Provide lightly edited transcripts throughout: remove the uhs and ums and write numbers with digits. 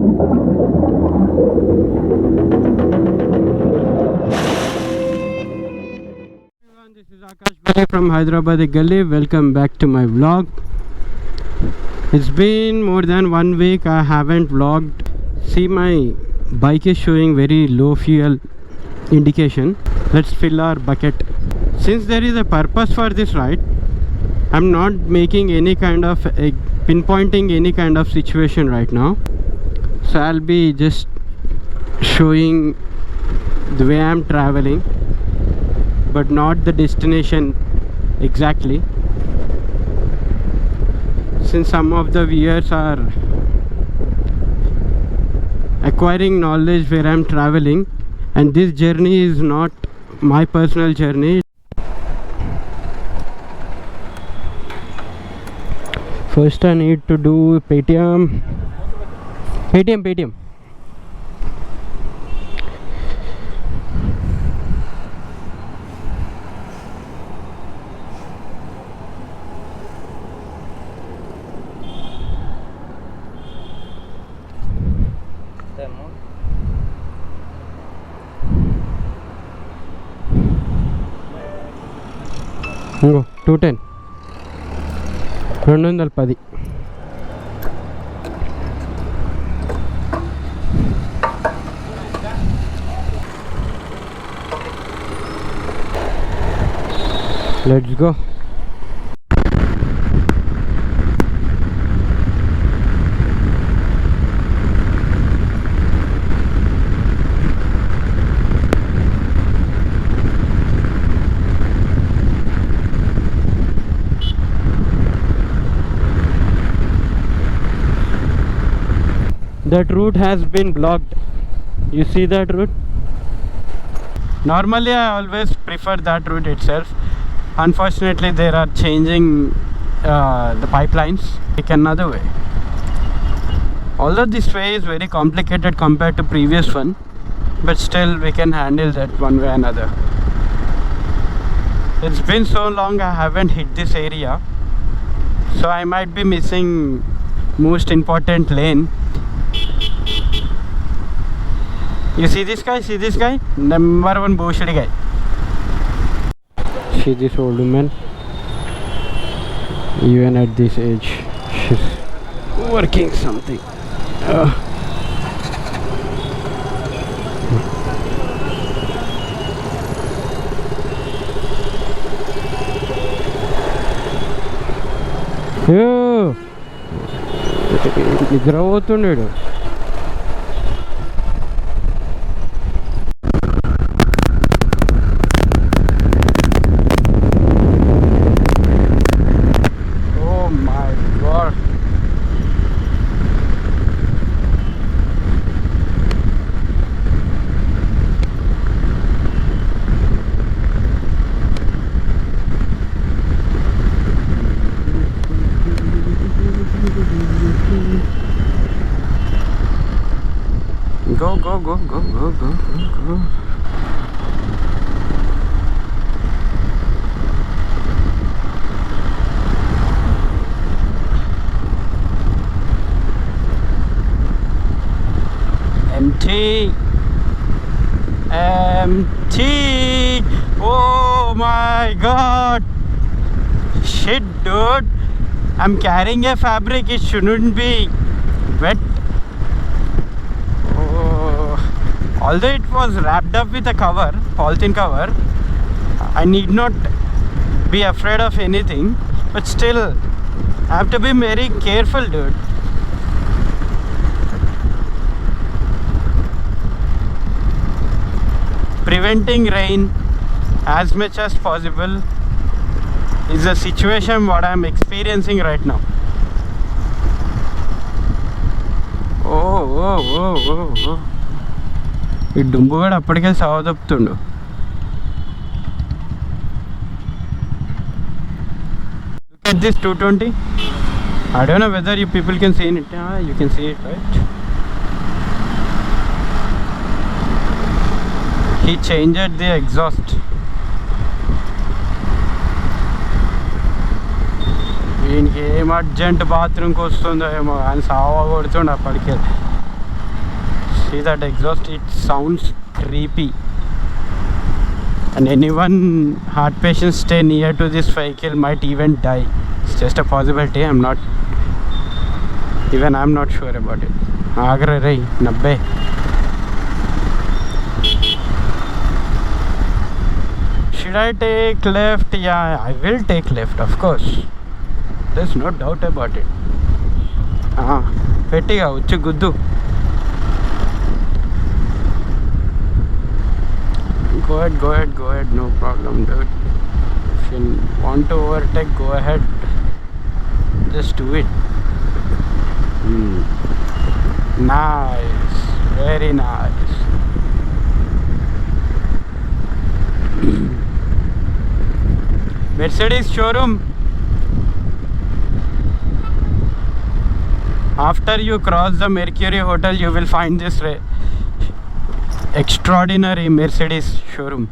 This is Akash Bhai from Hyderabad Gully. Welcome back to my vlog. It's been more than 1 week I haven't vlogged. See, my bike is showing very low fuel indication. Let's fill our bucket. Since there is a purpose for this ride, I'm not making any kind of pinpointing any kind of situation right now. So I'll be just showing the way I'm traveling, but not the destination exactly, since some of the viewers are acquiring knowledge where I'm traveling, and this journey is not my personal journey. First I need to do Paytm. ఇంకో 210 210. Let's go. That route has been blocked. You see that route? Normally I always prefer that route itself. Unfortunately they are changing the pipelines. Take another way. Although this way is very complicated compared to previous one, but still we can handle that one way or another. It's been so long I haven't hit this area, so I might be missing most important lane. You see this guy? See this guy? Number one bullshit guy. See this old woman? Even at this age, she's working something. నిద్ర పోతుండేడు. Go. Empty. Oh my god. Shit, dude. I'm carrying a fabric. It shouldn't be wet. Although it was wrapped up with a cover, polythene cover, I need not be afraid of anything, but still I have to be very careful, dude. Preventing rain as much as possible is the situation what I am experiencing right now. Oh. ఈ డుంబుగాడు అప్పటికే సావ తప్పుతుండు. Look at this 220. I don't know whether you people can see it. You can see it, right? He changed the exhaust. దీనికి ఏం urgent బాత్రూమ్కి వస్తుందో ఏమో అని సావ కొడుతుండు అప్పటికే. See that exhaust, it sounds creepy. And anyone heart patient stay near to this vehicle might even die. It's just a possibility. I'm not sure about it. Agra Rai 90. Should I take left? Yeah, I will take left, of course. There's no doubt about it. Pettiga uchu guddu. Go ahead, no problem, dude. If you want to overtake, go ahead. Just do it. Nice, very nice. Mercedes showroom. After you cross the Mercury Hotel, you will find this extraordinary Mercedes showroom.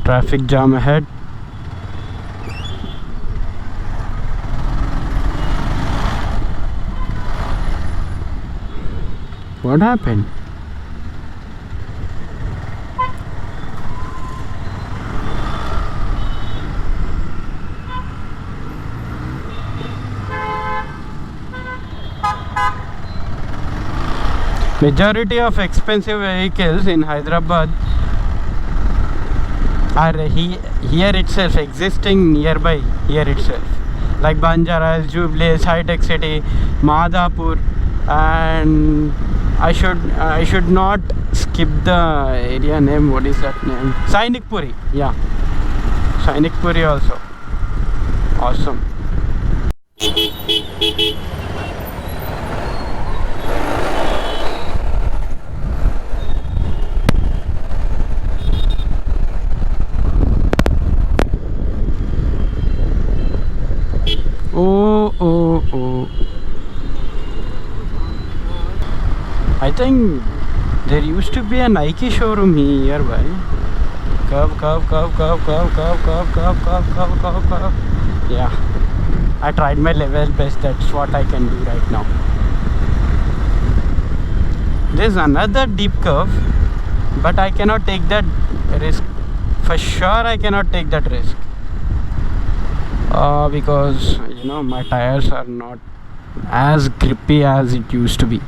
Traffic jam ahead. What happened? Majority of expensive vehicles in Hyderabad are here itself, existing nearby here itself, like Banjaras, Jubilee, High-Tech City, Madhapur, and I should not skip the area name. What is that name? Sainikpuri. Yeah, Sainikpuri also. Awesome. Oh. I think there used to be a Nike showroom nearby. Curve. Yeah, I tried my level best. That's what I can do right now. There's another deep curve, but I cannot take that risk. For sure, I cannot take that risk. Because my tires are not as grippy as it used to be.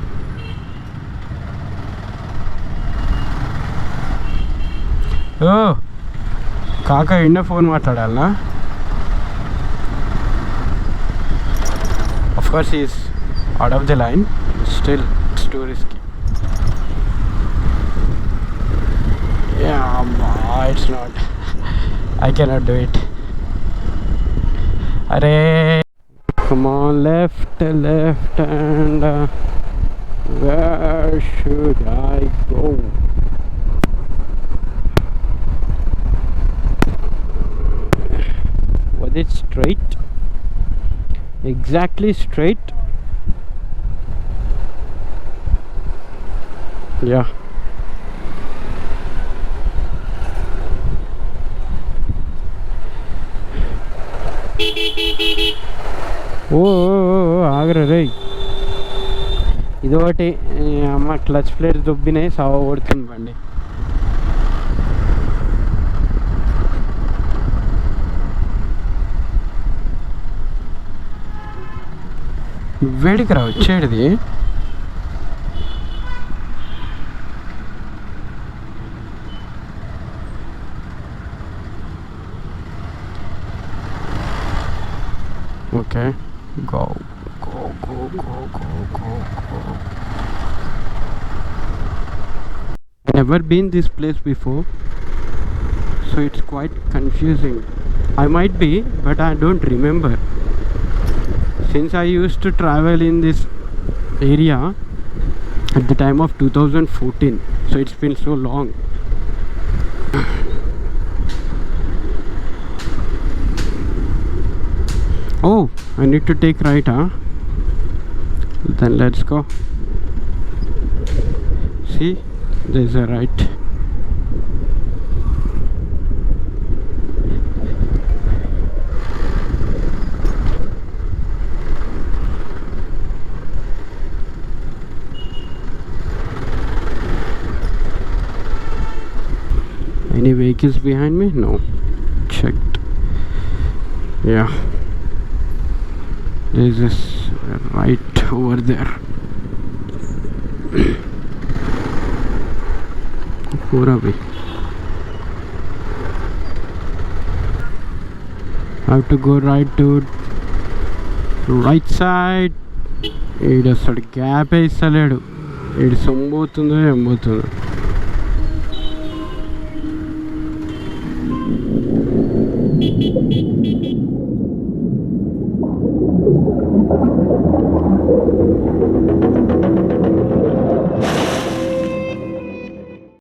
Oh, Kaka inna phone matladalna. Of course, he is out of the line. Still, it's too risky. Yeah, it's not. I cannot do it. Arey, come on, left, and where should I go? Was it straight? Exactly straight? Yeah. ఓ ఆగరా రే, ఇదొకటి అమ్మ clutch plates దొబ్బినాయి, సవ కొడుతుంది బండి. వేడికి రా వచ్చేటిది. Okay, go. I've never been this place before, so it's quite confusing. I might be, but I don't remember. Since I used to travel in this area at the time of 2014, so it's been so long. Oh, I need to take right, huh? Then let's go. See, there's a right. Any vehicles behind me? No. Checked. Yeah, there's this right over there. Pura bhi. I have to go right to right side. It is a gap is salad. It is sombotundo embotundo.